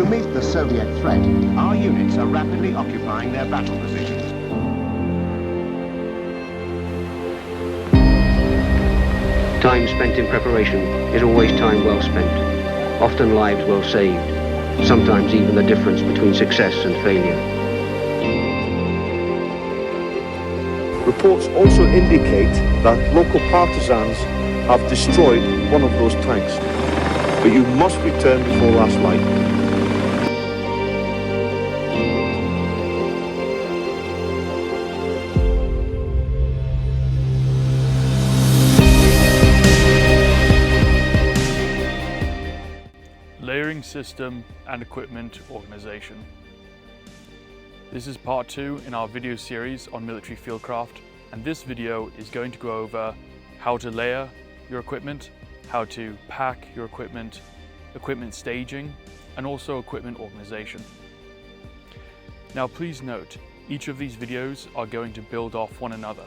To meet the Soviet threat, our units are rapidly occupying their battle positions. Time spent in preparation is always time well spent, often lives well saved, sometimes even the difference between success and failure. Reports also indicate that local partisans have destroyed one of those tanks, but you must return before last light. Layering system and equipment organization. This is part 2 in our video series on military fieldcraft, and this video is going to go over how to layer your equipment, how to pack your equipment, equipment staging, and also equipment organization. Now please note, each of these videos are going to build off one another.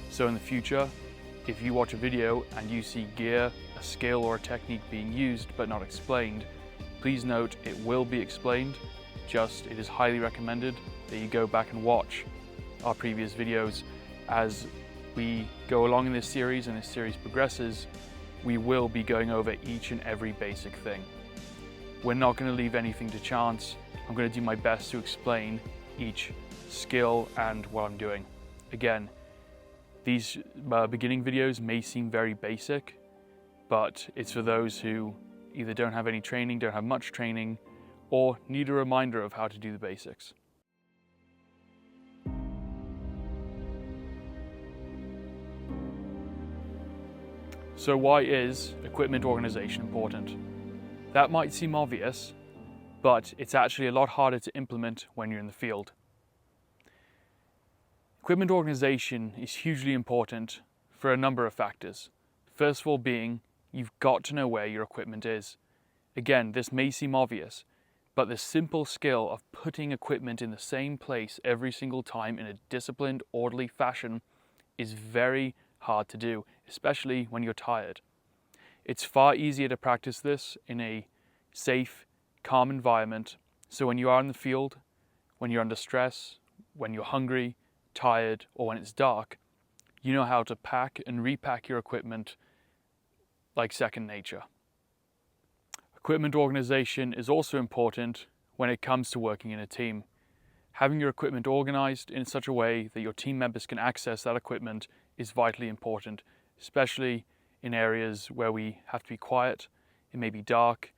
So in the future, if you watch a video and you see gear, a skill or a technique being used but not explained, please note it will be explained, just it is highly recommended that you go back and watch our previous videos. As we go along in this series and this series progresses, we will be going over each and every basic thing. We're not going to leave anything to chance. I'm going to do my best to explain each skill and what I'm doing. Again, these beginning videos may seem very basic, but it's for those who either don't have any training, don't have much training, or need a reminder of how to do the basics. So why is equipment organization important? That might seem obvious, but it's actually a lot harder to implement when you're in the field. Equipment organization is hugely important for a number of factors. First of all being, you've got to know where your equipment is. Again, this may seem obvious, but the simple skill of putting equipment in the same place every single time in a disciplined, orderly fashion is very hard to do, especially when you're tired. It's far easier to practice this in a safe, calm environment, so when you are in the field, when you're under stress, when you're hungry, tired, or when it's dark, you know how to pack and repack your equipment like second nature. Equipment organization is also important when it comes to working in a team. Having your equipment organized in such a way that your team members can access that equipment is vitally important, especially in areas where we have to be quiet, it may be dark,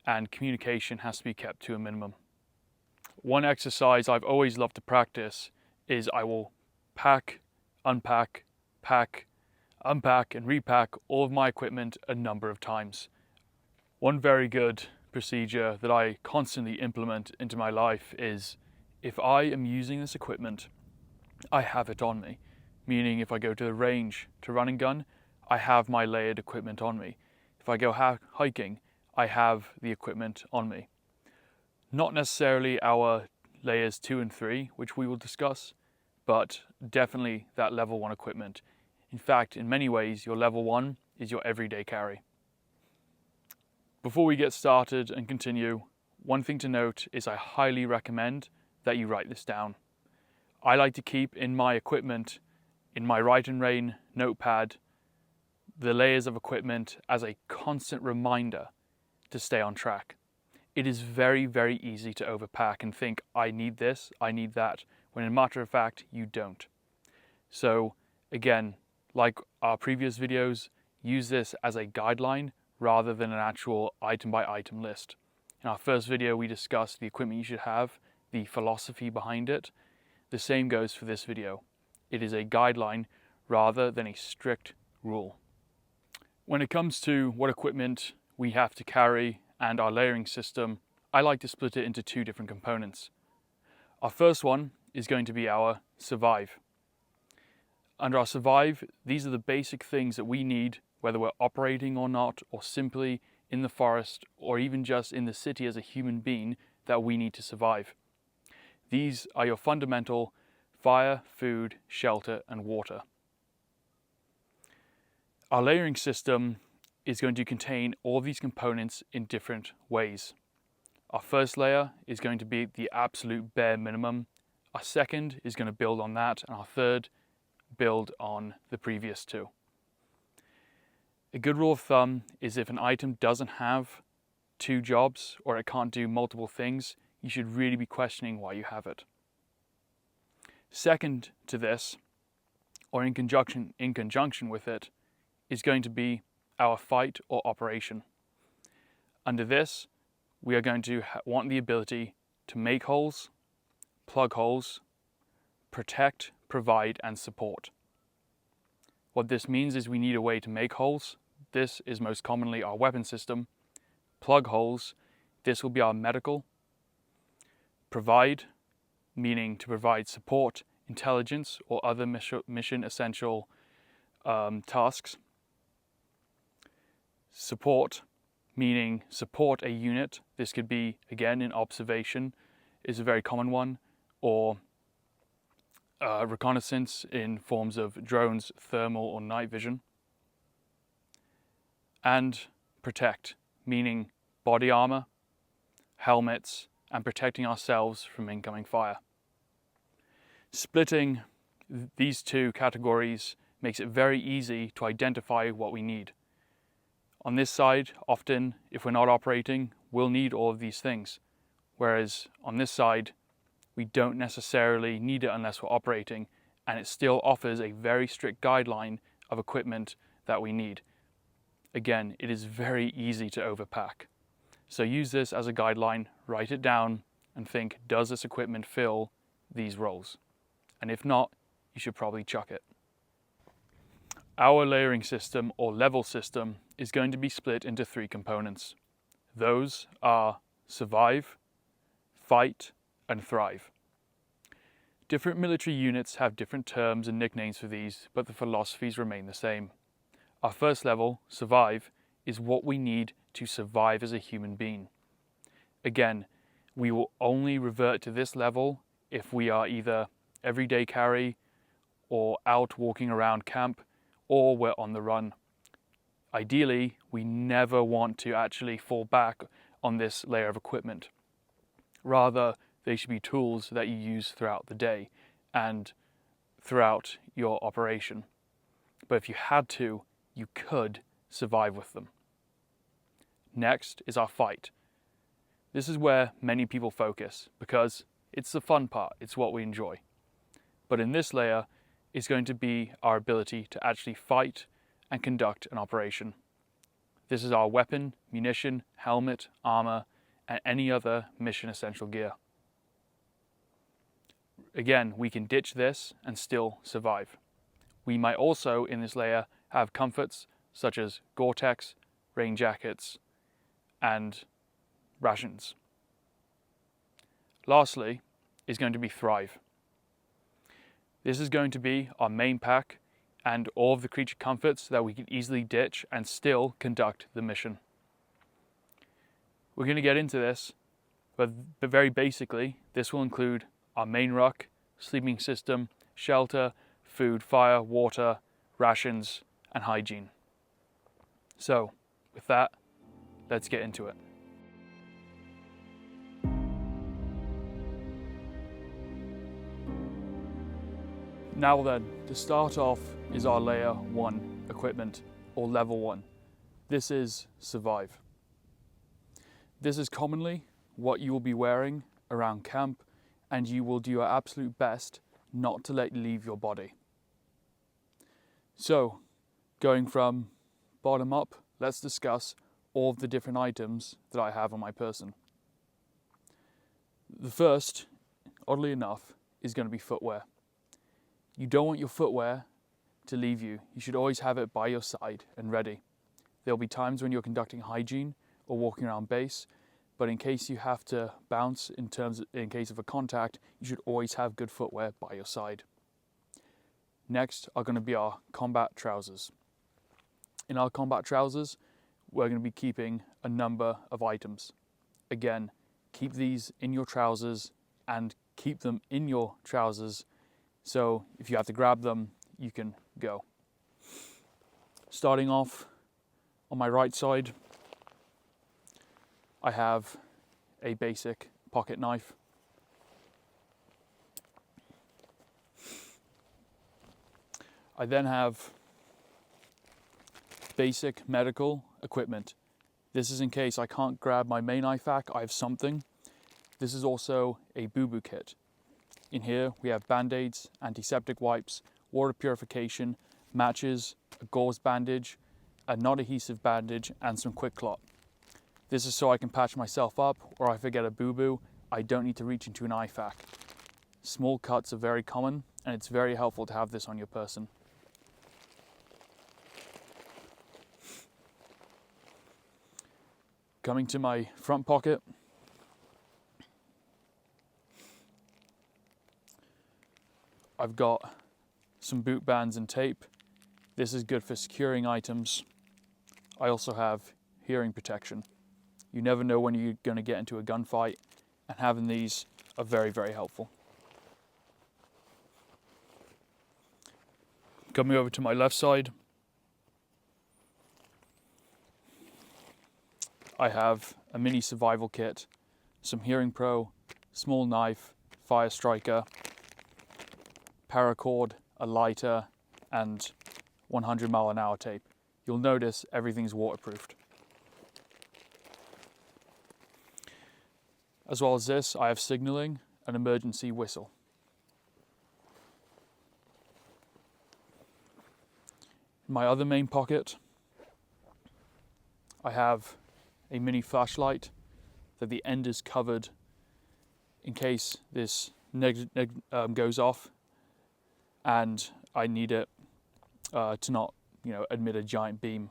and communication has to be kept to a minimum. One exercise I've always loved to practice is I will pack, unpack, unpack and repack all of my equipment a number of times. One very good procedure that I constantly implement into my life is, if I am using this equipment, I have it on me. Meaning if I go to the range to run and gun, I have my layered equipment on me. If I go hiking, I have the equipment on me. Not necessarily our layers 2 and 3, which we will discuss, but definitely that level 1 equipment. In fact, in many ways, your level 1 is your everyday carry. Before we get started and continue, one thing to note is I highly recommend that you write this down. I like to keep in my equipment, in my Write and Rain notepad, the layers of equipment as a constant reminder to stay on track. It is very, very easy to overpack and think, I need this, I need that, when in matter of fact, you don't. So again, like our previous videos, use this as a guideline rather than an actual item by item list. In our first video, we discussed the equipment you should have, the philosophy behind it. The same goes for this video. It is a guideline rather than a strict rule. When it comes to what equipment we have to carry and our layering system, I like to split it into 2 different components. Our first one is going to be our survive. Under our survive, these are the basic things that we need, whether we're operating or not, or simply in the forest, or even just in the city as a human being, that we need to survive. These are your fundamental fire, food, shelter, and water. Our layering system is going to contain all these components in different ways. Our first layer is going to be the absolute bare minimum. Our second is going to build on that, and our third build on the previous two. A good rule of thumb is if an item doesn't have two jobs or it can't do multiple things, you should really be questioning why you have it. Second to this, or in conjunction with it, is going to be our fight or operation. Under this, we are going to want the ability to make holes, plug holes, protect, provide, and support. What this means is we need a way to make holes. This is most commonly our weapon system. Plug holes, this will be our medical. Provide, meaning to provide support, intelligence, or other mission essential tasks. Support, meaning support a unit. This could be, again, in observation, is a very common one, or reconnaissance in forms of drones, thermal, or night vision. And protect, meaning body armor, helmets, and protecting ourselves from incoming fire. Splitting these two categories makes it very easy to identify what we need. On this side, often, if we're not operating, we'll need all of these things. Whereas on this side, we don't necessarily need it unless we're operating, and it still offers a very strict guideline of equipment that we need. Again, it is very easy to overpack. So use this as a guideline, write it down, and think, does this equipment fill these roles? And if not, you should probably chuck it. Our layering system, or level system, is going to be split into three components. Those are survive, fight, and thrive. Different military units have different terms and nicknames for these, but the philosophies remain the same. Our first level, survive, is what we need to survive as a human being. Again, we will only revert to this level if we are either everyday carry, or out walking around camp, or we're on the run. Ideally, we never want to actually fall back on this layer of equipment. Rather, they should be tools that you use throughout the day and throughout your operation. But if you had to, you could survive with them. Next is our fight. This is where many people focus because it's the fun part, it's what we enjoy. But in this layer is going to be our ability to actually fight and conduct an operation. This is our weapon, munition, helmet, armor, and any other mission essential gear. Again, we can ditch this and still survive. We might also, in this layer, have comforts such as Gore-Tex, rain jackets, and rations. Lastly is going to be thrive. This is going to be our main pack and all of the creature comforts that we can easily ditch and still conduct the mission. We're going to get into this, but very basically, this will include our main ruck, sleeping system, shelter, food, fire, water, rations, and hygiene. So, with that, let's get into it. Now then, to start off is our layer 1 equipment, or level 1. This is survive. This is commonly what you will be wearing around camp, and you will do your absolute best not to let leave your body. So, going from bottom up, let's discuss all of the different items that I have on my person. The first, oddly enough, is going to be footwear. You don't want your footwear to leave you. You should always have it by your side and ready. There'll be times when you're conducting hygiene or walking around base, but in case you have to bounce in case of a contact, you should always have good footwear by your side. Next are going to be our combat trousers. In our combat trousers, we're going to be keeping a number of items. Again, keep these in your trousers and keep them in your trousers, so if you have to grab them, you can go. Starting off on my right side, I have a basic pocket knife. I then have basic medical equipment. This is in case I can't grab my main IFAK, I have something. This is also a boo-boo kit. In here we have band-aids, antiseptic wipes, water purification, matches, a gauze bandage, a non-adhesive bandage, and some quick clot. This is so I can patch myself up, or if I get a boo-boo, I don't need to reach into an IFAK. Small cuts are very common, and it's very helpful to have this on your person. Coming to my front pocket, I've got some boot bands and tape. This is good for securing items. I also have hearing protection. You never know when you're going to get into a gunfight, and having these are very, very helpful. Coming over to my left side, I have a mini survival kit, some Hearing Pro, small knife, fire striker, paracord, a lighter, and 100-mile-an-hour tape. You'll notice everything's waterproofed. As well as this, I have signaling, an emergency whistle. In my other main pocket, I have a mini flashlight that the end is covered in case this goes off and I need it to not, emit a giant beam.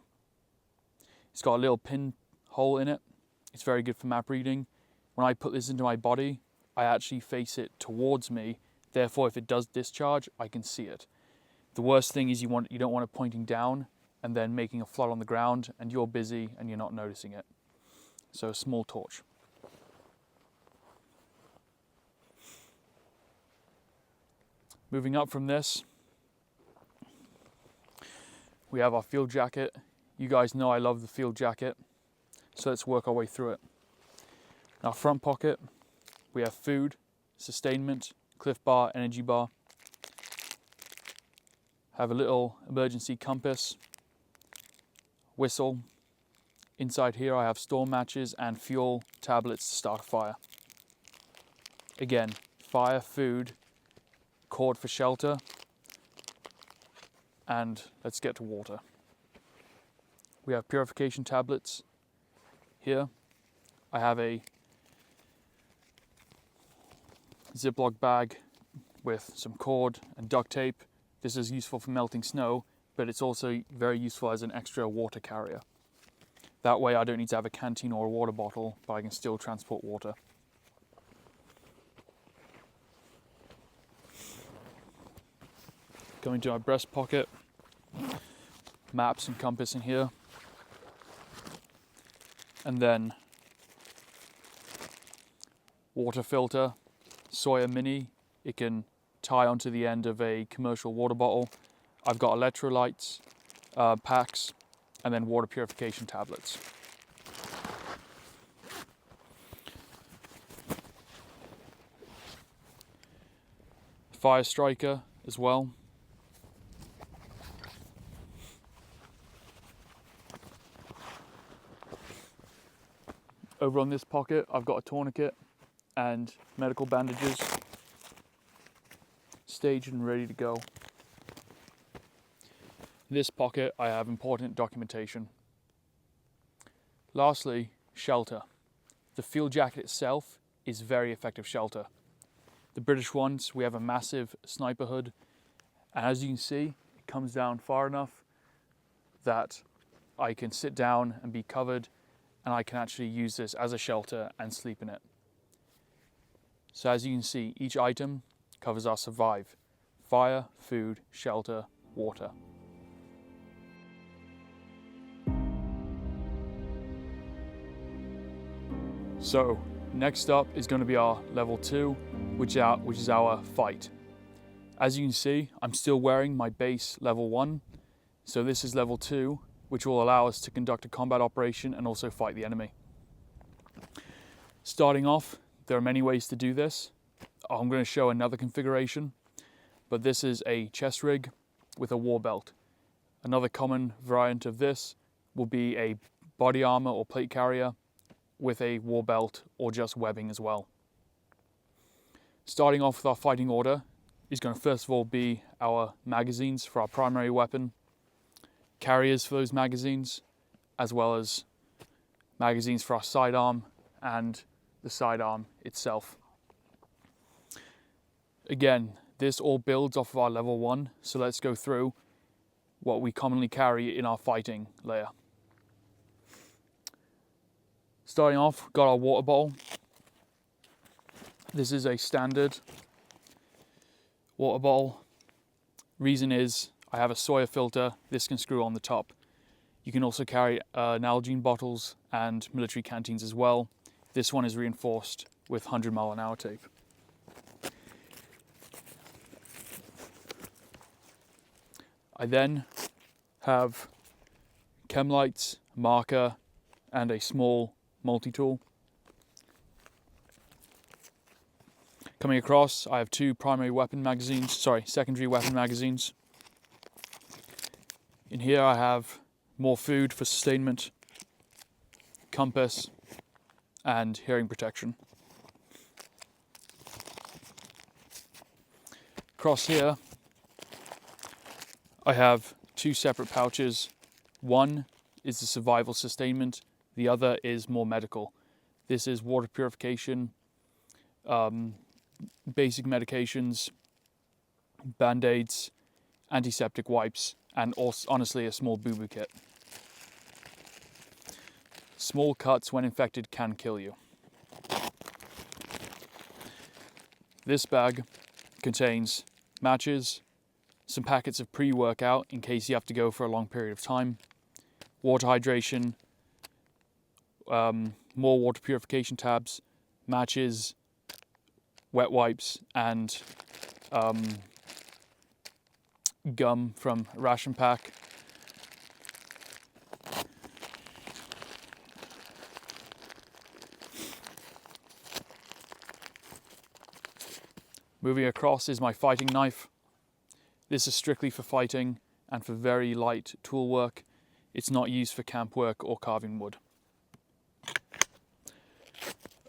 It's got a little pinhole in it. It's very good for map reading. When I put this into my body, I actually face it towards me. Therefore, if it does discharge, I can see it. The worst thing is you don't want it pointing down and then making a flood on the ground, and you're busy and you're not noticing it. So a small torch. Moving up from this, we have our field jacket. You guys know I love the field jacket, so let's work our way through it. In our front pocket, we have food, sustainment, Cliff Bar, energy bar. Have a little emergency compass, whistle. Inside here I have storm matches and fuel tablets to start a fire. Again, fire, food, cord for shelter, and let's get to water. We have purification tablets here. I have a Ziploc bag with some cord and duct tape. This is useful for melting snow, but it's also very useful as an extra water carrier. That way I don't need to have a canteen or a water bottle, but I can still transport water. Going to my breast pocket, maps and compass in here. And then water filter, Sawyer Mini. It can tie onto the end of a commercial water bottle. I've got electrolytes, packs, and then water purification tablets. Fire striker as well. Over on this pocket, I've got a tourniquet and medical bandages, staged and ready to go. In this pocket, I have important documentation. Lastly, shelter. The field jacket itself is very effective shelter. The British ones, we have a massive sniper hood, and as you can see, it comes down far enough that I can sit down and be covered, and I can actually use this as a shelter and sleep in it. So as you can see, each item covers our survive: fire, food, shelter, water. So next up is going to be our level 2, which is our fight. As you can see, I'm still wearing my base level 1, so this is level 2, which will allow us to conduct a combat operation and also fight the enemy. Starting off, there are many ways to do this. I'm going to show another configuration, but this is a chest rig with a war belt. Another common variant of this will be a body armor or plate carrier with a war belt or just webbing as well. Starting off with our fighting order is going to first of all be our magazines for our primary weapon, carriers for those magazines, as well as magazines for our sidearm and the sidearm itself. Again, this all builds off of our level 1, so let's go through what we commonly carry in our fighting layer. Starting off, got our water bottle. This is a standard water bottle. Reason is I have a Sawyer filter. This can screw on the top. You can also carry Nalgene bottles and military canteens as well. This one is reinforced with 100-mile-an-hour tape. I then have chem lights, marker, and a small multi-tool. Coming across, I have two secondary weapon magazines. In here I have more food for sustainment, compass, and hearing protection. Across here, I have two separate pouches. One is the survival sustainment, the other is more medical. This is water purification, basic medications, band-aids, antiseptic wipes, and also, honestly, a small boo-boo kit. Small cuts when infected can kill you. This bag contains matches, some packets of pre-workout in case you have to go for a long period of time, water hydration, more water purification tabs, matches, wet wipes, and gum from a ration pack. Moving across is my fighting knife. This is strictly for fighting and for very light tool work. It's not used for camp work or carving wood.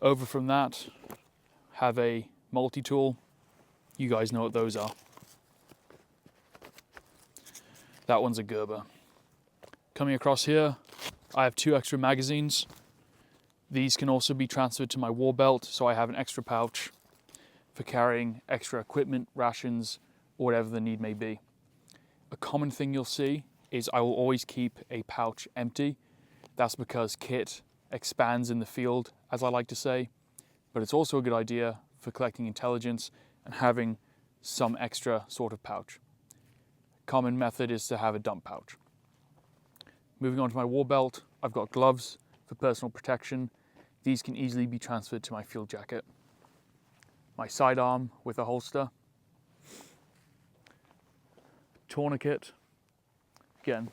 Over from that, have a multi-tool. You guys know what those are. That one's a Gerber. Coming across here, I have two extra magazines. These can also be transferred to my war belt, so I have an extra pouch for carrying extra equipment, rations, or whatever the need may be. A common thing you'll see is I will always keep a pouch empty. That's because kit expands in the field, as I like to say, but it's also a good idea for collecting intelligence and having some extra sort of pouch. Common method is to have a dump pouch. Moving on to my war belt, I've got gloves for personal protection. These can easily be transferred to my field jacket. My sidearm with a holster. Tourniquet. Again,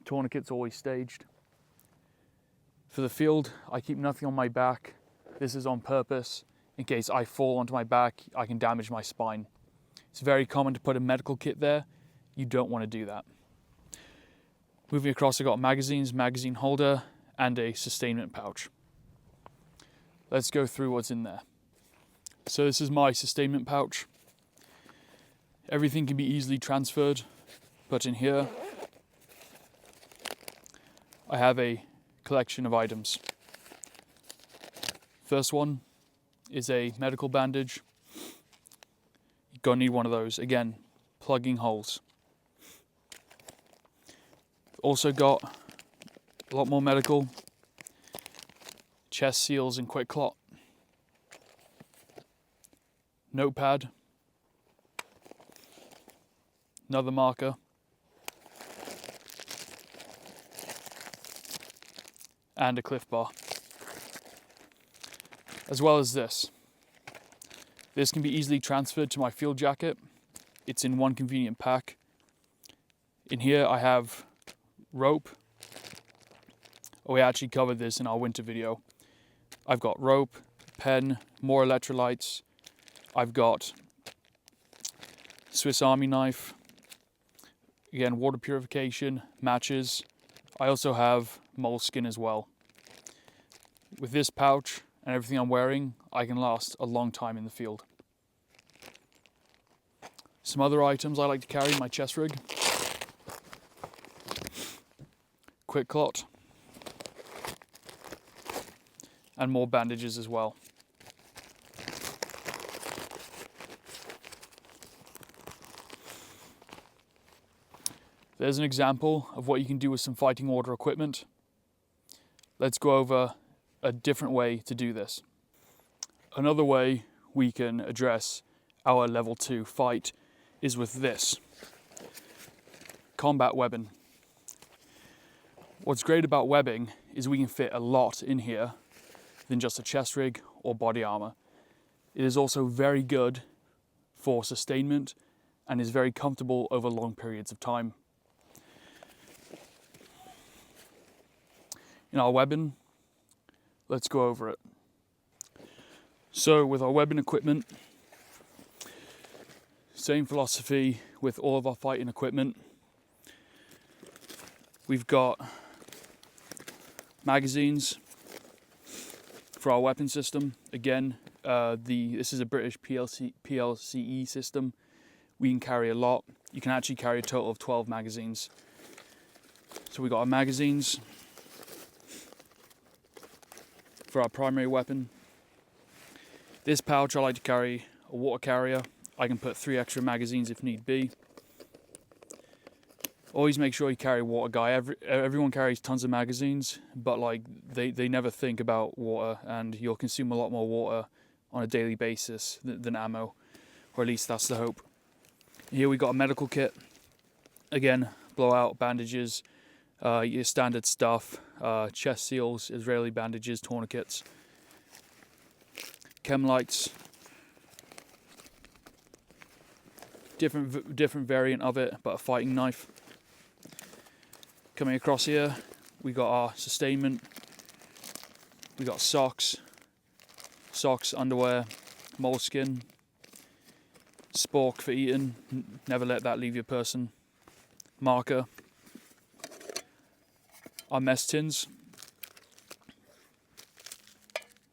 tourniquet's always staged. For the field, I keep nothing on my back. This is on purpose. In case I fall onto my back, I can damage my spine. It's very common to put a medical kit there. You don't want to do that. Moving across, I've got magazines, magazine holder, and a sustainment pouch. Let's go through what's in there. So this is my sustainment pouch. Everything can be easily transferred, but in here, I have a collection of items. First one is a medical bandage. You're gonna need one of those. Again, plugging holes. Also got a lot more medical. Chest seals and quick clot. Notepad. Another marker. And a Cliff Bar. As well as this. This can be easily transferred to my field jacket. It's in one convenient pack. In here I have rope. Oh, we actually covered this in our winter video. I've got rope, pen, more electrolytes. I've got Swiss Army knife, again water purification, matches. I also have moleskin as well. With this pouch and everything I'm wearing, I can last a long time in the field. Some other items I like to carry in my chest rig: quick clot, and more bandages as well. There's an example of what you can do with some fighting order equipment. Let's go over a different way to do this. Another way we can address our level 2 fight is with this combat webbing. What's great about webbing is we can fit a lot in here than just a chest rig or body armor. It is also very good for sustainment and is very comfortable over long periods of time. In our webbing, let's go over it. So with our webbing equipment, same philosophy with all of our fighting equipment. We've got magazines for our weapon system. Again, this is a British PLCE system. We can carry a lot. You can actually carry a total of 12 magazines. So we got our magazines for our primary weapon. This pouch I like to carry a water carrier. I can put 3 extra magazines if need be. Always make sure you carry a water guy. Everyone carries tons of magazines, but like they never think about water, and you'll consume a lot more water on a daily basis than ammo, or at least that's the hope. Here we got a medical kit. Again, blowout, bandages, your standard stuff, chest seals, Israeli bandages, tourniquets, chem lights, different variant of it, but a fighting knife. Coming across here, we got our sustainment. We got socks, underwear, moleskin, spork for eating. Never let that leave your person. Marker. Our mess tins.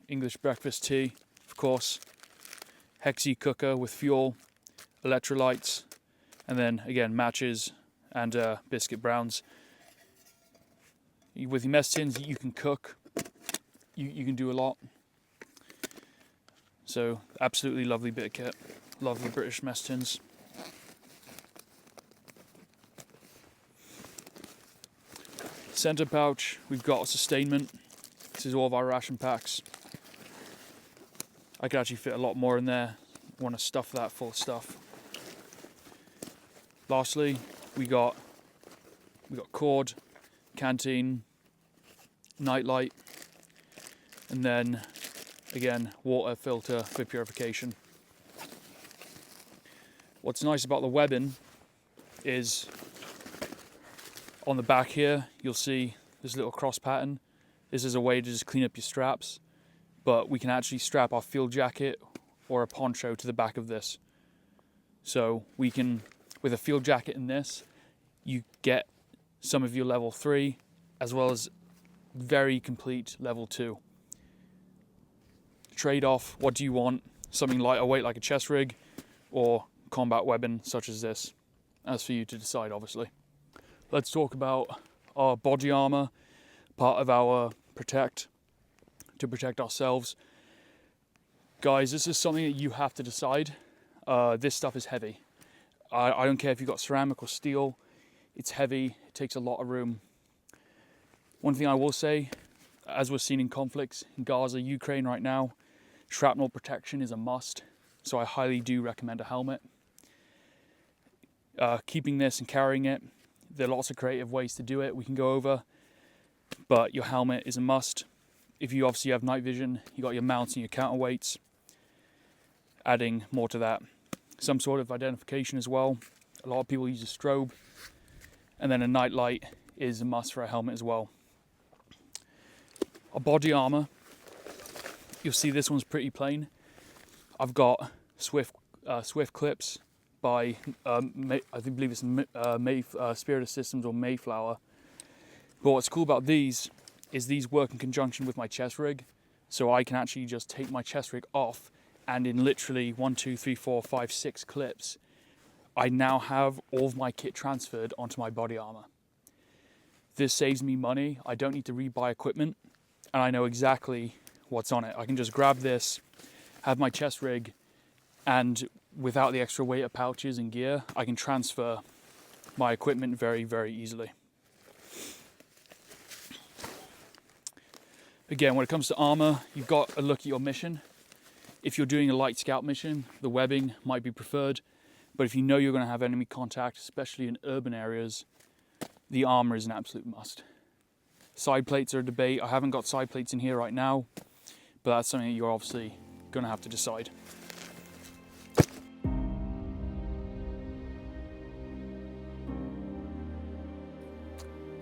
English breakfast tea, of course. Hexi cooker with fuel, electrolytes, and then again matches and biscuit browns. With your mess tins, you can cook. You can do a lot. So absolutely lovely bit of kit. Love the British mess tins. Center pouch, we've got a sustainment. This is all of our ration packs. I could actually fit a lot more in there. Want to stuff that full of stuff. Lastly, we got cord, canteen, nightlight, and then again water filter for purification. What's nice about the webbing is on the back here you'll see this little cross pattern. This is a way to just clean up your straps, but we can actually strap our field jacket or a poncho to the back of this. So we can, with a field jacket in this, you get some of your level 3 as well as very complete level 2. Trade off, what do you want? Something lighter weight like a chest rig, or combat weapon such as this? That's for you to decide, obviously. Let's talk about our body armor, part of our protect, to protect ourselves. Guys, this is something that you have to decide. This stuff is heavy. I don't care if you've got ceramic or steel, it's heavy, it takes a lot of room. One thing I will say, as we're seeing in conflicts in Gaza, Ukraine right now, shrapnel protection is a must, so I highly do recommend a helmet. Keeping this and carrying it, there are lots of creative ways to do it we can go over, but your helmet is a must. If you obviously have night vision, you got your mounts and your counterweights, adding more to that. Some sort of identification as well. A lot of people use a strobe, and then a night light is a must for a helmet as well. Our body armor, you'll see this one's pretty plain. I've got Swift clips by I believe it's Spirit of Systems or Mayflower. But what's cool about these is these work in conjunction with my chest rig, so I can actually just take my chest rig off, and in literally 1, 2, 3, 4, 5, 6 clips, I now have all of my kit transferred onto my body armor. This saves me money. I don't need to rebuy equipment, and I know exactly what's on it. I can just grab this, have my chest rig, and without the extra weight of pouches and gear, I can transfer my equipment very, very easily. Again, when it comes to armor, you've got to look at your mission. If you're doing a light scout mission, the webbing might be preferred, but if you know you're going to have enemy contact, especially in urban areas, the armor is an absolute must. Side plates are a debate. I haven't got side plates in here right now, but that's something that you're obviously going to have to decide.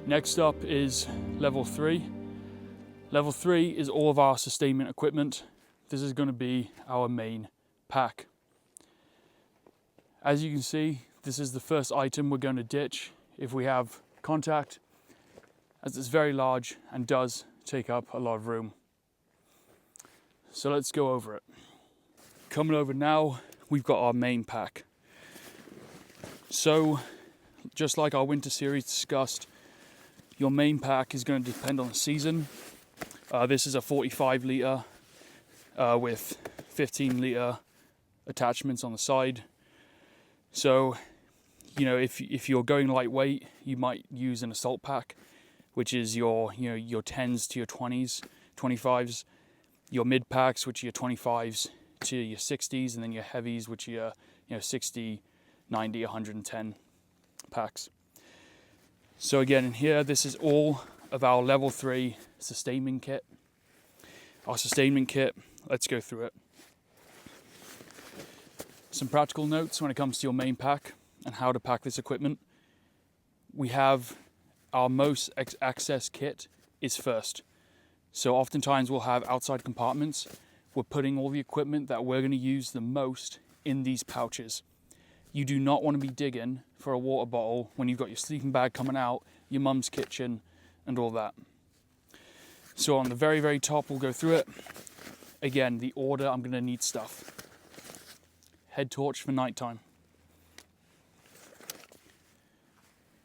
Next up is level 3. Level 3 is all of our sustainment equipment. This is going to be our main pack. As you can see, this is the first item we're going to ditch if we have contact, as it's very large and does take up a lot of room. So let's go over it. Coming over now, we've got our main pack. So, just like our winter series discussed, your main pack is going to depend on the season. This is a 45 litre with 15 litre attachments on the side. So, you know, if you're going lightweight, you might use an assault pack, which is your 10s to your 20s, 25s, your mid packs, which are your 25s to your 60s, and then your heavies, which are your 60, 90, 110 packs. So again, in here, this is all of our level 3 sustainment kit. Our sustainment kit, let's go through it. Some practical notes when it comes to your main pack and how to pack this equipment. We have our most access kit is first. So oftentimes we'll have outside compartments. We're putting all the equipment that we're going to use the most in these pouches. You do not want to be digging for a water bottle when you've got your sleeping bag coming out, your mum's kitchen, and all that. So on the very, very top, we'll go through it. Again, the order I'm going to need stuff. Head torch for nighttime.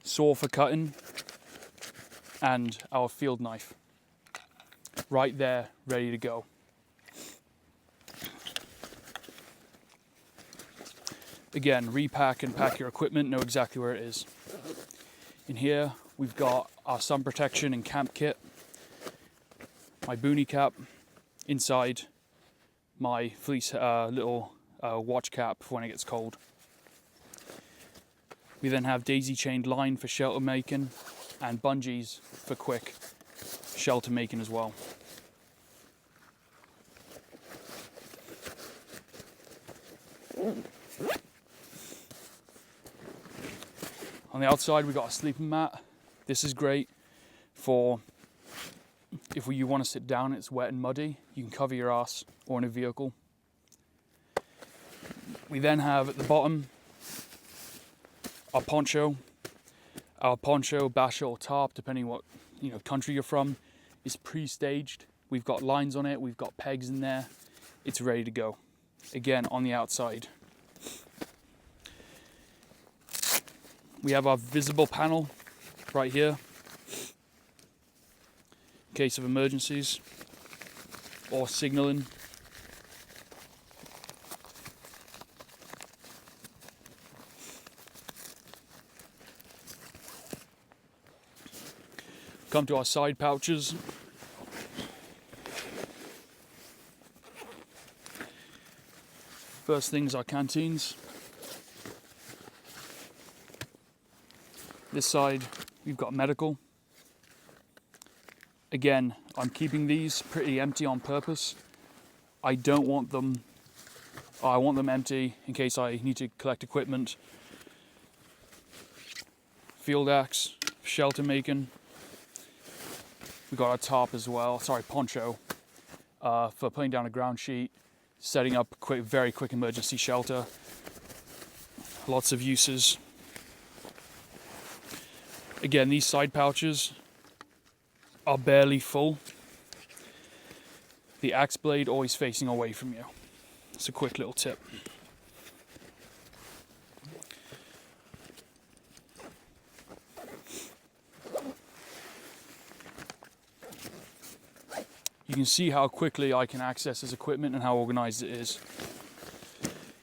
Saw for cutting. And our field knife. Right there, ready to go. Again, repack and pack your equipment, know exactly where it is. In here, we've got our sun protection and camp kit, my boonie cap, inside my fleece little watch cap for when it gets cold. We then have daisy chained line for shelter making and bungees for quick shelter making as well. On the outside, we've got a sleeping mat. This is great for if you want to sit down and it's wet and muddy, you can cover your ass or in a vehicle. We then have at the bottom our poncho. Our poncho, basher or tarp, depending what country you're from, is pre-staged. We've got lines on it, we've got pegs in there. It's ready to go. Again, on the outside. We have our visible panel right here in case of emergencies or signaling. Come to our side pouches. First things are canteens. This side we've got medical. Again, I'm keeping these pretty empty on purpose. I want them empty in case I need to collect equipment. Field axe, shelter making. We've got our tarp as well, poncho. for putting down a ground sheet, setting up a very quick emergency shelter. Lots of uses. Again, these side pouches are barely full. The axe blade always facing away from you. It's a quick little tip. You can see how quickly I can access this equipment and how organized it is.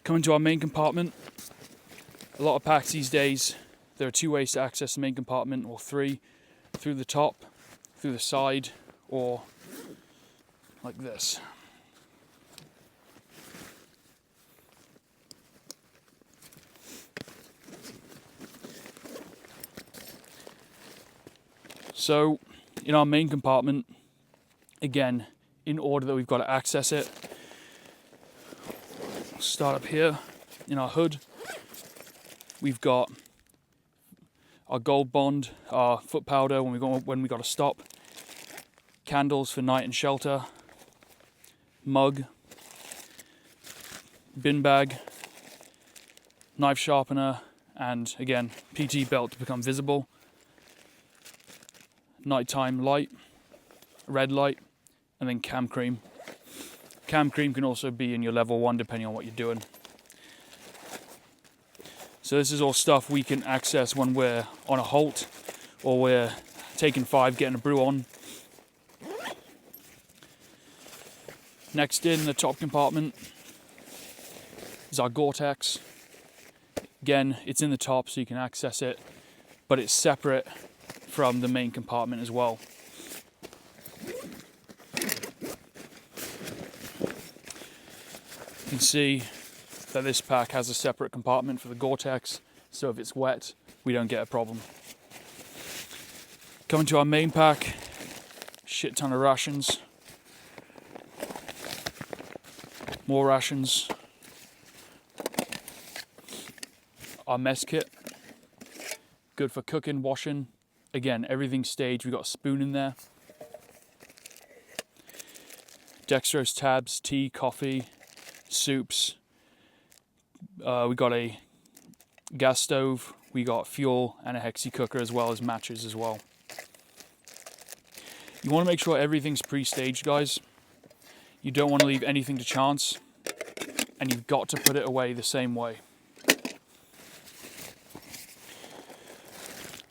Coming to our main compartment, a lot of packs these days, there are 2 ways to access the main compartment, or 3, through the top, through the side, or like this. So, in our main compartment, again, in order that we've got to access it, start up here in our hood. We've got our gold bond, our foot powder when we got to stop, candles for night and shelter, mug, bin bag, knife sharpener, and again, PT belt to become visible, nighttime light, red light, and then cam cream. Cam cream can also be in your level 1 depending on what you're doing. So this is all stuff we can access when we're on a halt or we're taking 5, getting a brew on. Next in the top compartment is our Gore-Tex. Again, it's in the top so you can access it, but it's separate from the main compartment as well. You can see that this pack has a separate compartment for the Gore-Tex, so if it's wet, we don't get a problem. Coming to our main pack, shit ton of rations. More rations. Our mess kit, good for cooking, washing. Again, everything's staged. We've got a spoon in there. Dextrose tabs, tea, coffee, soups. We got a gas stove, we got fuel and a hexi cooker, as well as matches as well. You want to make sure everything's pre-staged, guys. You don't want to leave anything to chance, and you've got to put it away the same way.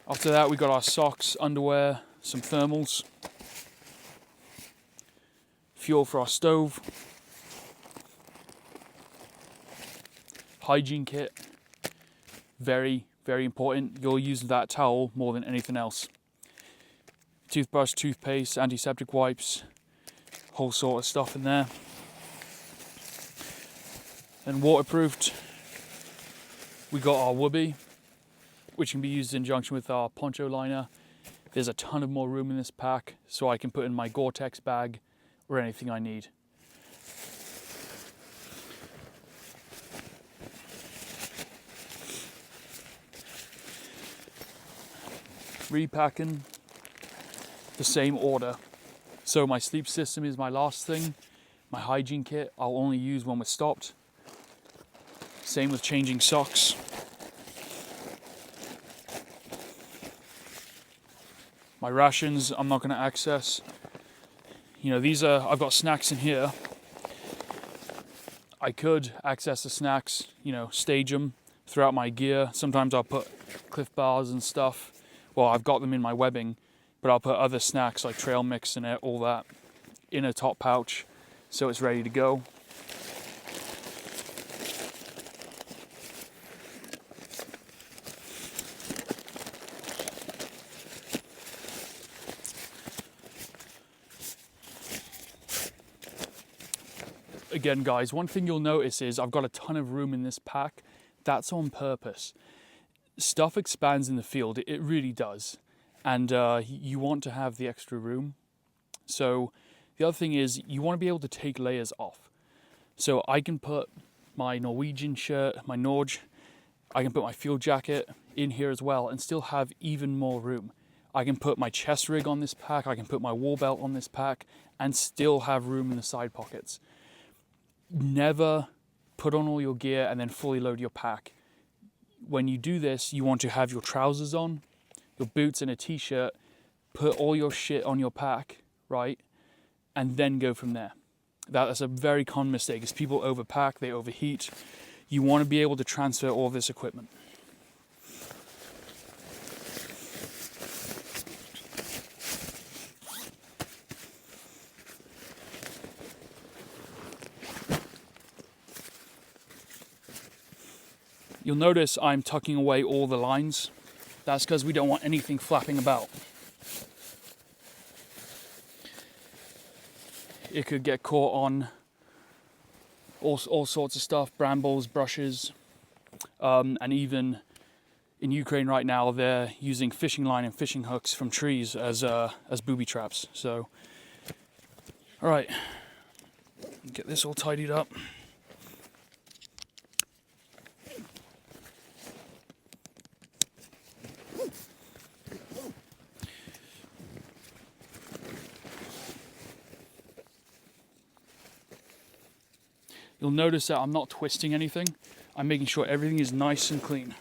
After that, we got our socks, underwear, some thermals, fuel for our stove, hygiene kit, very, very important. You'll use that towel more than anything else. Toothbrush, toothpaste, antiseptic wipes, whole sort of stuff in there. And waterproofed, we got our whoopee, which can be used in conjunction with our poncho liner. There's a ton of more room in this pack, so I can put in my Gore-Tex bag or anything I need. Repacking, the same order. So my sleep system is my last thing. My hygiene kit I'll only use when we're stopped. Same with changing socks. My rations I'm not going to access. You know, I've got snacks in here. I could access the snacks, you know, stage them throughout my gear. Sometimes I'll put Cliff Bars and stuff. Well, I've got them in my webbing, but I'll put other snacks like trail mix and all that in a top pouch so it's ready to go. Again, guys, one thing you'll notice is I've got a ton of room in this pack. That's on purpose. Stuff expands in the field, it really does. And you want to have the extra room. So the other thing is you want to be able to take layers off. So I can put my Norwegian shirt, my Norge, I can put my field jacket in here as well and still have even more room. I can put my chest rig on this pack, I can put my wall belt on this pack, and still have room in the side pockets. Never put on all your gear and then fully load your pack. When you do this, you want to have your trousers on, your boots and a t-shirt, put all your shit on your pack, right? And then go from there. That's a very common mistake, is people overpack, they overheat. You want to be able to transfer all this equipment. You'll notice I'm tucking away all the lines. That's because we don't want anything flapping about. It could get caught on all sorts of stuff, brambles, brushes, and even in Ukraine right now they're using fishing line and fishing hooks from trees as booby traps. So, all right, get this all tidied up. You'll notice that I'm not twisting anything. I'm making sure everything is nice and clean.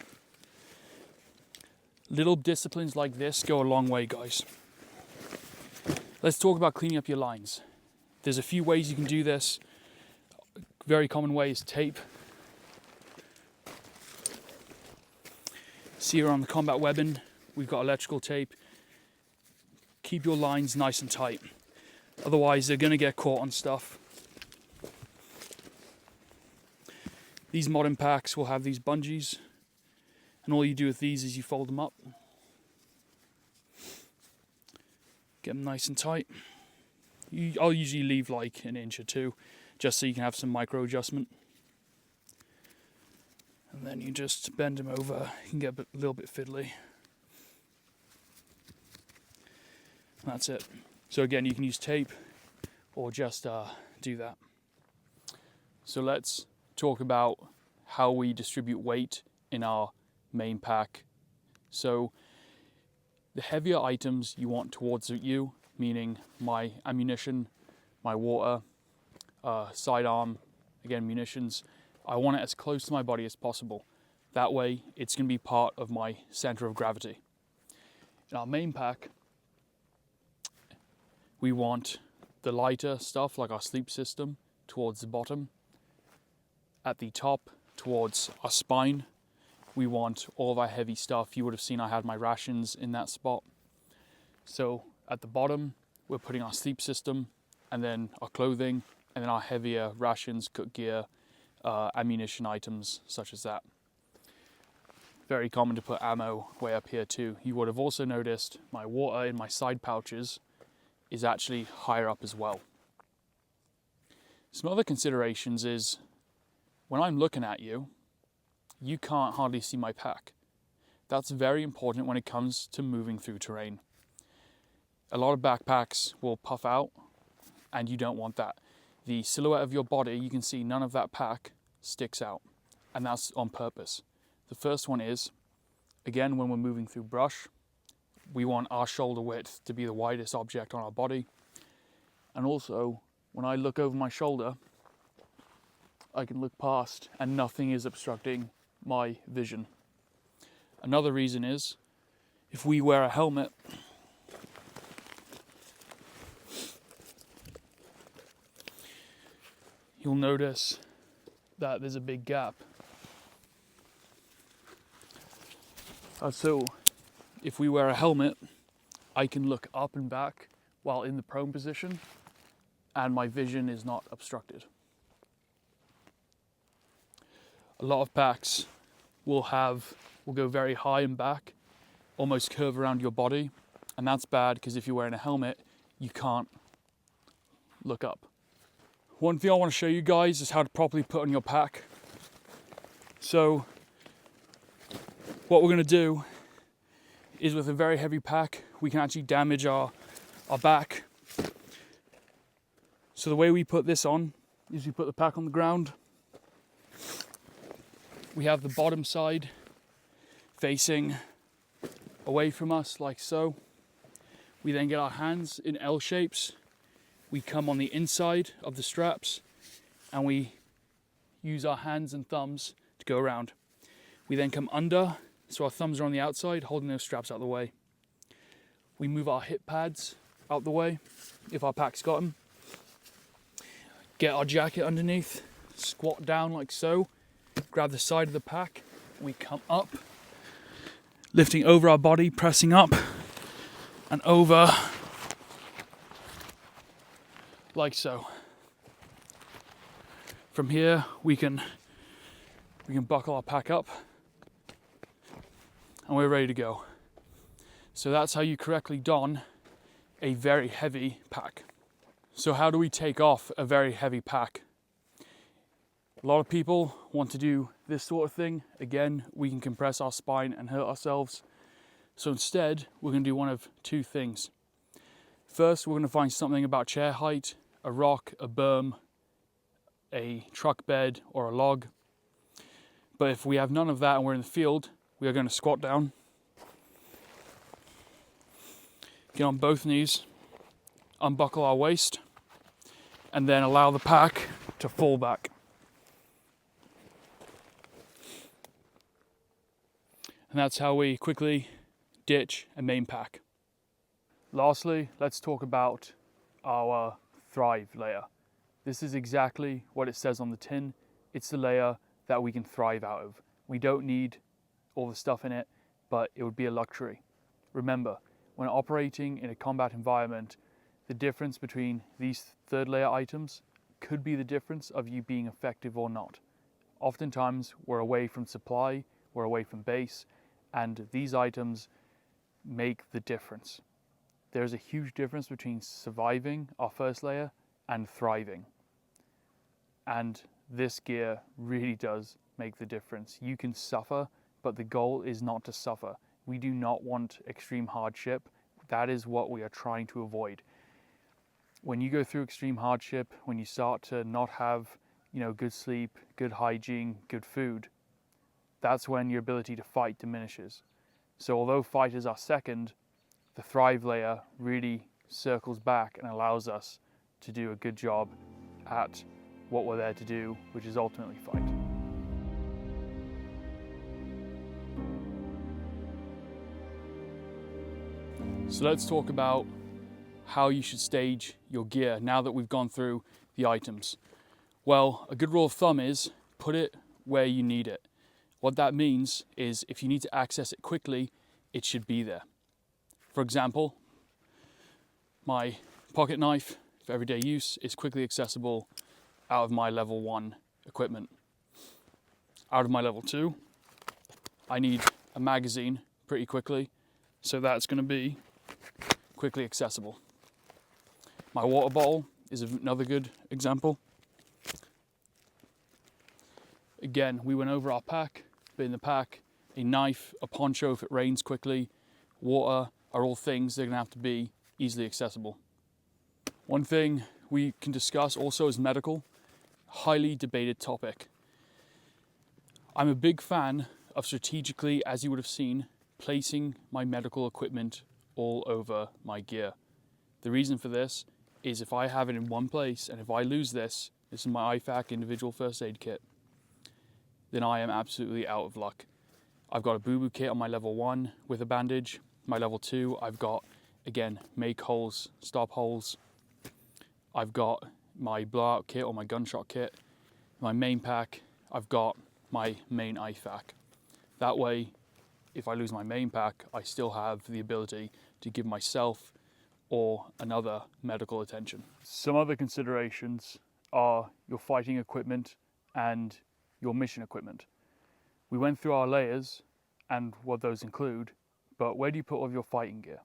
Little disciplines like this go a long way, guys. Let's talk about cleaning up your lines. There's a few ways you can do this. Very common way is tape. See here on the combat weapon, we've got electrical tape. Keep your lines nice and tight. Otherwise, they're gonna get caught on stuff. These modern packs will have these bungees, and all you do with these is you fold them up. Get them nice and tight. I'll usually leave like an inch or two, just so you can have some micro adjustment. And then you just bend them over, you can get a little bit fiddly. That's it. So again, you can use tape or just do that. So let's talk about how we distribute weight in our main pack. So the heavier items you want towards you, meaning my ammunition, my water, sidearm, again munitions, I want it as close to my body as possible. That way it's going to be part of my center of gravity. In our main pack, we want the lighter stuff like our sleep system towards the bottom. At the top, towards our spine, we want all of our heavy stuff. You would have seen I had my rations in that spot. So at the bottom, we're putting our sleep system, and then our clothing, and then our heavier rations, cook gear, ammunition items such as that. Very common to put ammo way up here too. You would have also noticed my water in my side pouches is actually higher up as well. Some other considerations is, when I'm looking at you, you can't hardly see my pack. That's very important when it comes to moving through terrain. A lot of backpacks will puff out, and you don't want that. The silhouette of your body, you can see none of that pack sticks out, and that's on purpose. The first one is, again, when we're moving through brush, we want our shoulder width to be the widest object on our body. And also, when I look over my shoulder, I can look past and nothing is obstructing my vision. Another reason is, if we wear a helmet, you'll notice that there's a big gap. So if we wear a helmet, I can look up and back while in the prone position, and my vision is not obstructed. A lot of packs will go very high and back, almost curve around your body, and that's bad because if you're wearing a helmet, you can't look up. One thing I want to show you guys is how to properly put on your pack. So what we're going to do is, with a very heavy pack, we can actually damage our back. So the way we put this on is we put the pack on the ground. We have the bottom side facing away from us like so. We then get our hands in L shapes. We come on the inside of the straps and we use our hands and thumbs to go around. We then come under, so our thumbs are on the outside, holding those straps out of the way. We move our hip pads out the way, if our pack's got them. Get our jacket underneath, squat down like so, grab the side of the pack, we come up, lifting over our body, pressing up, and over, like so. From here, we can buckle our pack up, and we're ready to go. So that's how you correctly don a very heavy pack. So how do we take off a very heavy pack? A lot of people want to do this sort of thing. Again, we can compress our spine and hurt ourselves. So instead, we're going to do one of two things. First, we're going to find something about chair height, a rock, a berm, a truck bed, or a log. But if we have none of that and we're in the field, we are going to squat down, get on both knees, unbuckle our waist, and then allow the pack to fall back. And that's how we quickly ditch a main pack. Lastly, let's talk about our Thrive layer. This is exactly what it says on the tin. It's the layer that we can thrive out of. We don't need all the stuff in it, but it would be a luxury. Remember, when operating in a combat environment, the difference between these third layer items could be the difference of you being effective or not. Oftentimes, we're away from supply, we're away from base, and these items make the difference. There's a huge difference between surviving our first layer and thriving. And this gear really does make the difference. You can suffer, but the goal is not to suffer. We do not want extreme hardship. That is what we are trying to avoid. When you go through extreme hardship, when you start to not have, good sleep, good hygiene, good food, that's when your ability to fight diminishes. So although fight is our second, the Thrive layer really circles back and allows us to do a good job at what we're there to do, which is ultimately fight. So let's talk about how you should stage your gear now that we've gone through the items. Well, a good rule of thumb is put it where you need it. What that means is if you need to access it quickly, it should be there. For example, my pocket knife for everyday use is quickly accessible out of my level 1 equipment. Out of my level 2, I need a magazine pretty quickly, so that's going to be quickly accessible. My water bottle is another good example. Again, we went over our pack, but in the pack, a knife, a poncho if it rains quickly, water are all things that are going to have to be easily accessible. One thing we can discuss also is medical, highly debated topic. I'm a big fan of strategically, as you would have seen, placing my medical equipment all over my gear. The reason for this is if I have it in one place and if I lose this is my IFAC individual first aid kit, then I am absolutely out of luck. I've got a boo-boo kit on my level 1 with a bandage. My level 2, I've got, again, make holes, stop holes. I've got my blowout kit or my gunshot kit. My main pack, I've got my main IFAC. That way, if I lose my main pack, I still have the ability to give myself or another medical attention. Some other considerations are your fighting equipment and your mission equipment. We went through our layers and what those include, but where do you put all of your fighting gear?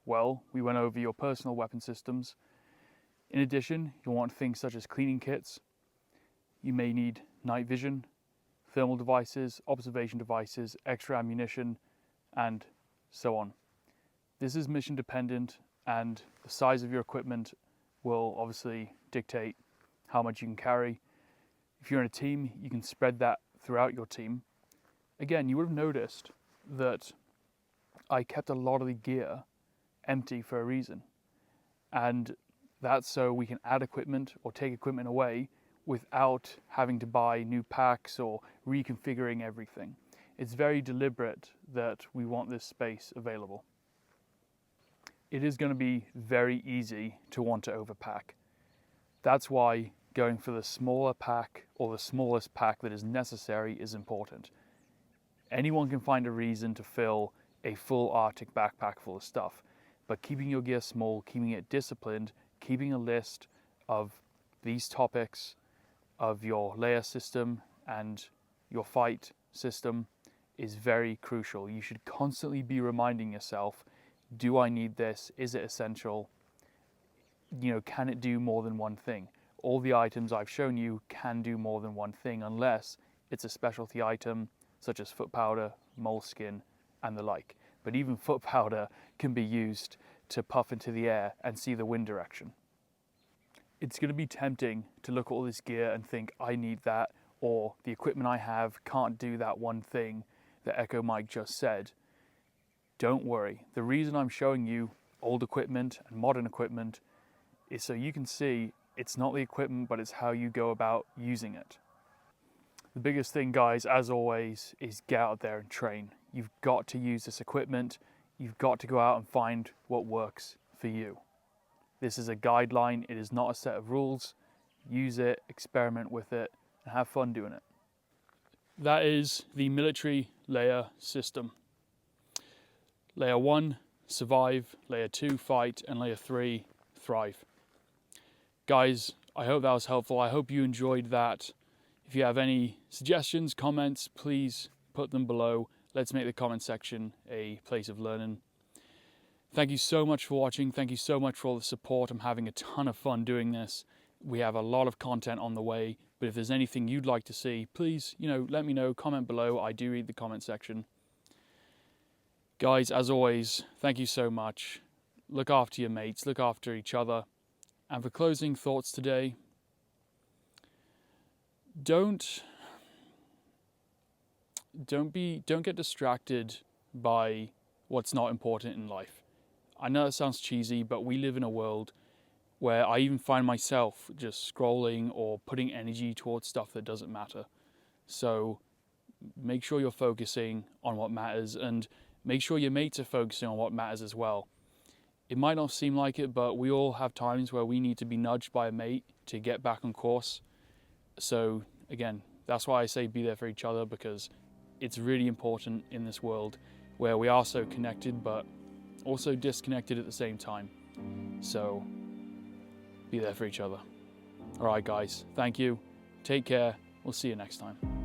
Well, we went over your personal weapon systems. In addition, you'll want things such as cleaning kits. You may need night vision, thermal devices, observation devices, extra ammunition, and so on. This is mission dependent, and the size of your equipment will obviously dictate how much you can carry. If you're in a team, you can spread that throughout your team. Again, you would have noticed that I kept a lot of the gear empty for a reason. And that's so we can add equipment or take equipment away without having to buy new packs or reconfiguring everything. It's very deliberate that we want this space available. It is going to be very easy to want to overpack. That's why going for the smaller pack or the smallest pack that is necessary is important. Anyone can find a reason to fill a full Arctic backpack full of stuff, but keeping your gear small, keeping it disciplined, keeping a list of these topics, of your layer system and your fight system is very crucial. You should constantly be reminding yourself, do I need this? Is it essential? You know, can it do more than one thing? All the items I've shown you can do more than one thing unless it's a specialty item such as foot powder, moleskin, and the like. But even foot powder can be used to puff into the air and see the wind direction. It's going to be tempting to look at all this gear and think, I need that, or the equipment I have can't do that one thing that Echo Mike just said. Don't worry. The reason I'm showing you old equipment and modern equipment is so you can see it's not the equipment, but it's how you go about using it. The biggest thing, guys, as always, is get out there and train. You've got to use this equipment. You've got to go out and find what works for you. This is a guideline. It is not a set of rules. Use it, experiment with it, and have fun doing it. That is the military layer system. Layer 1, survive. Layer 2, fight. And layer 3, thrive. Guys, I hope that was helpful. I hope you enjoyed that. If you have any suggestions, comments, please put them below. Let's make the comment section a place of learning. Thank you so much for watching. Thank you so much for all the support. I'm having a ton of fun doing this. We have a lot of content on the way, but if there's anything you'd like to see, please, let me know, comment below. I do read the comment section. Guys, as always, thank you so much. Look after your mates, look after each other. And for closing thoughts today, don't get distracted by what's not important in life. I know that sounds cheesy, but we live in a world where I even find myself just scrolling or putting energy towards stuff that doesn't matter. So make sure you're focusing on what matters, and make sure your mates are focusing on what matters as well. It might not seem like it, but we all have times where we need to be nudged by a mate to get back on course. So again, that's why I say be there for each other, because it's really important in this world where we are so connected but also disconnected at the same time. So be there for each other. All right, guys, thank you. Take care. We'll see you next time.